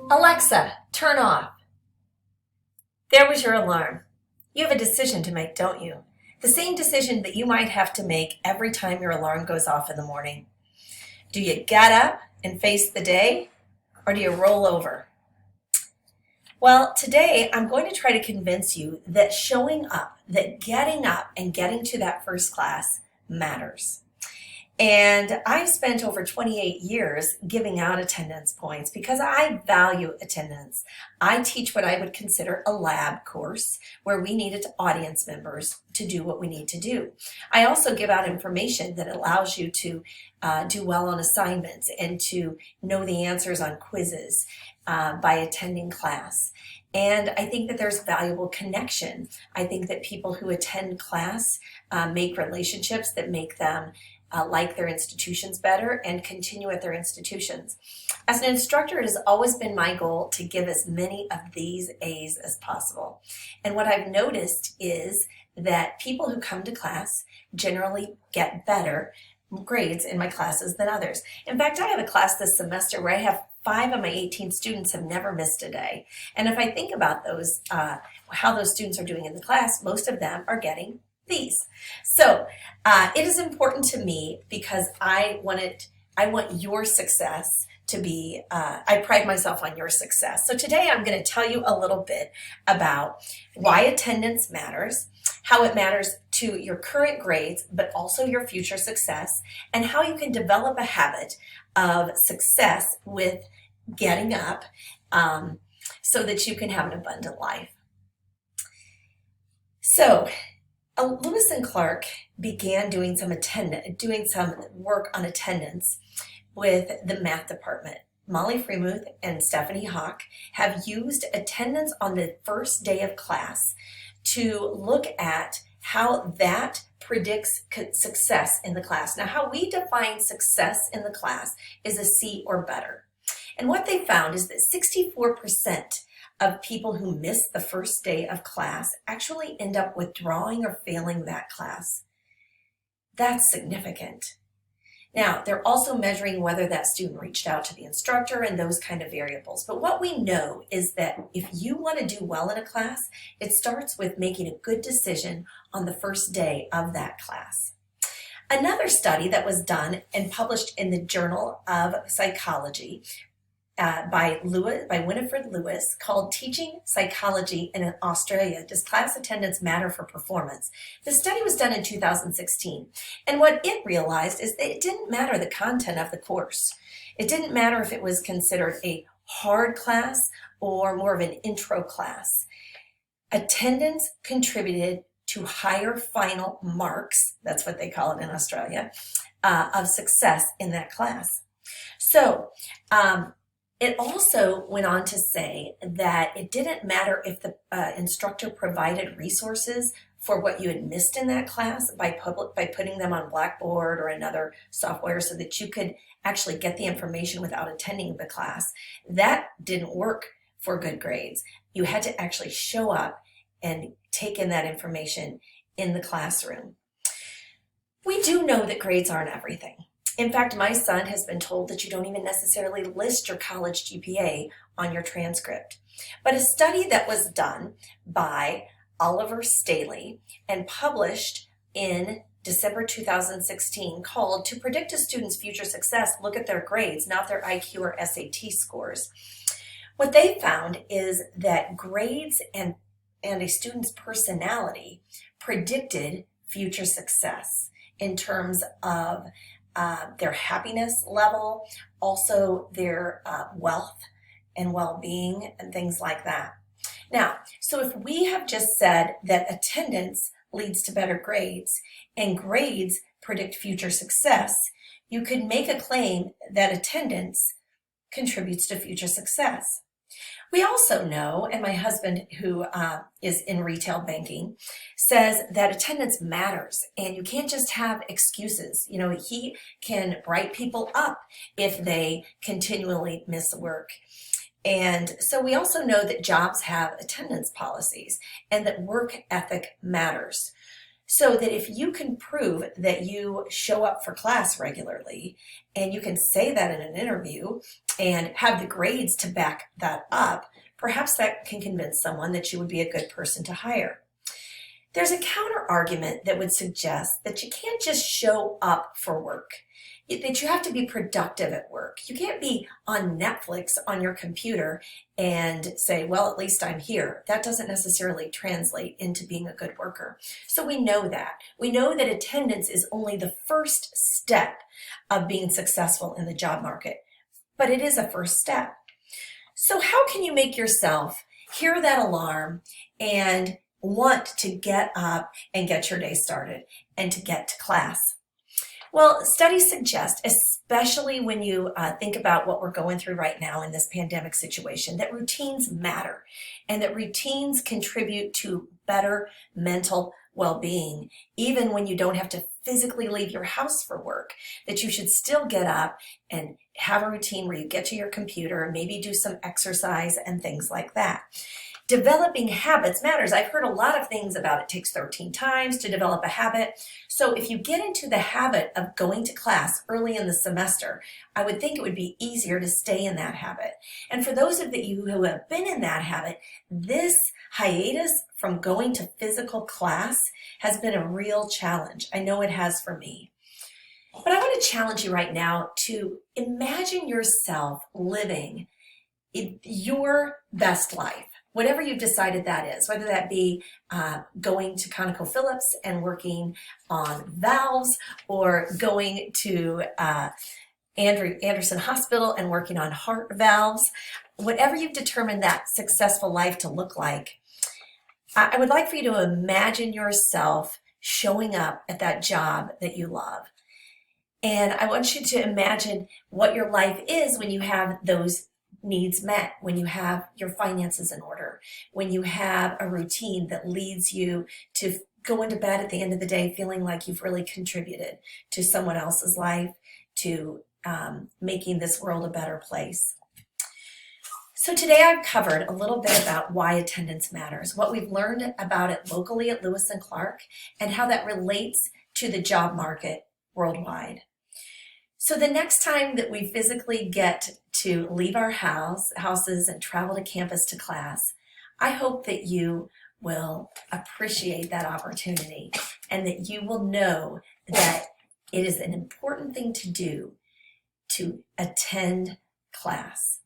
Alexa, turn off. There was your alarm. You have a decision to make, don't you? The same decision that you might have to make every time your alarm goes off in the morning. Do you get up and face the day, or do you roll over? Well, today I'm going to try to convince you that showing up, that getting up and getting to that first class matters. And I've spent over 28 years giving out attendance points because I value attendance. I teach what I would consider a lab course where we needed audience members to do what we need to do. I also give out information that allows you to do well on assignments and to know the answers on quizzes by attending class. And I think that there's valuable connection. I think that people who attend class make relationships that make them like their institutions better and continue at their institutions. As an instructor, it has always been my goal to give as many of these A's as possible. And what I've noticed is that people who come to class generally get better grades in my classes than others. In fact, I have a class this semester where I have 5 of my 18 students have never missed a day. And if I think about those, how those students are doing in the class, most of them are getting these. So it is important to me because I want your success to be, I pride myself on your success. So today I'm going to tell you a little bit about why attendance matters, how it matters to your current grades, but also your future success, and how you can develop a habit of success with getting up so that you can have an abundant life. So, Lewis and Clark began doing some work on attendance with the math department. Molly Freemuth and Stephanie Hawk have used attendance on the first day of class to look at how that predicts success in the class. Now, how we define success in the class is a C or better. And what they found is that 64% of people who miss the first day of class actually end up withdrawing or failing that class. That's significant. Now, they're also measuring whether that student reached out to the instructor and those kind of variables. But what we know is that if you want to do well in a class, it starts with making a good decision on the first day of that class. Another study that was done and published in the Journal of Psychology by Winifred Lewis called Teaching Psychology in Australia, Does Class Attendance Matter for Performance? The study was done in 2016, and what it realized is that it didn't matter the content of the course. It didn't matter if it was considered a hard class or more of an intro class. Attendance contributed to higher final marks, that's what they call it in Australia, of success in that class. So, it also went on to say that it didn't matter if the instructor provided resources for what you had missed in that class by putting them on Blackboard or another software so that you could actually get the information without attending the class. That didn't work for good grades. You had to actually show up and take in that information in the classroom. We do know that grades aren't everything. In fact, my son has been told that you don't even necessarily list your college GPA on your transcript. But a study that was done by Oliver Staley and published in December 2016 called To Predict a Student's Future Success, Look at Their Grades, Not Their IQ or SAT Scores. What they found is that grades and a student's personality predicted future success in terms of their happiness level, also their wealth and well-being and things like that. Now, so if we have just said that attendance leads to better grades and grades predict future success, you could make a claim that attendance contributes to future success. We also know, and my husband, who is in retail banking, says that attendance matters and you can't just have excuses. You know, he can write people up if they continually miss work. And so we also know that jobs have attendance policies and that work ethic matters. So that if you can prove that you show up for class regularly and you can say that in an interview and have the grades to back that up, perhaps that can convince someone that you would be a good person to hire. There's a counter argument that would suggest that you can't just show up for work, that you have to be productive at work. You can't be on Netflix on your computer and say, well, at least I'm here. That doesn't necessarily translate into being a good worker. So we know that. We know that attendance is only the first step of being successful in the job market, but it is a first step. So how can you make yourself hear that alarm and want to get up and get your day started and to get to class? Well, studies suggest, especially when you think about what we're going through right now in this pandemic situation, that routines matter and that routines contribute to better mental well-being, even when you don't have to physically leave your house for work, that you should still get up and have a routine where you get to your computer, maybe do some exercise and things like that. Developing habits matters. I've heard a lot of things about it takes 13 times to develop a habit. So if you get into the habit of going to class early in the semester, I would think it would be easier to stay in that habit. And for those of you who have been in that habit, this hiatus from going to physical class has been a real challenge. I know it has for me. But I want to challenge you right now to imagine yourself living your best life. Whatever you've decided that is, whether that be going to ConocoPhillips and working on valves, or going to Anderson Hospital and working on heart valves, whatever you've determined that successful life to look like, I would like for you to imagine yourself showing up at that job that you love. And I want you to imagine what your life is when you have those needs met, when you have your finances in order, when you have a routine that leads you to go into bed at the end of the day feeling like you've really contributed to someone else's life, to making this world a better place. So today I've covered a little bit about why attendance matters, what we've learned about it locally at Lewis and Clark, and how that relates to the job market worldwide. So the next time that we physically get to leave our houses and travel to campus to class, I hope that you will appreciate that opportunity and that you will know that it is an important thing to do to attend class.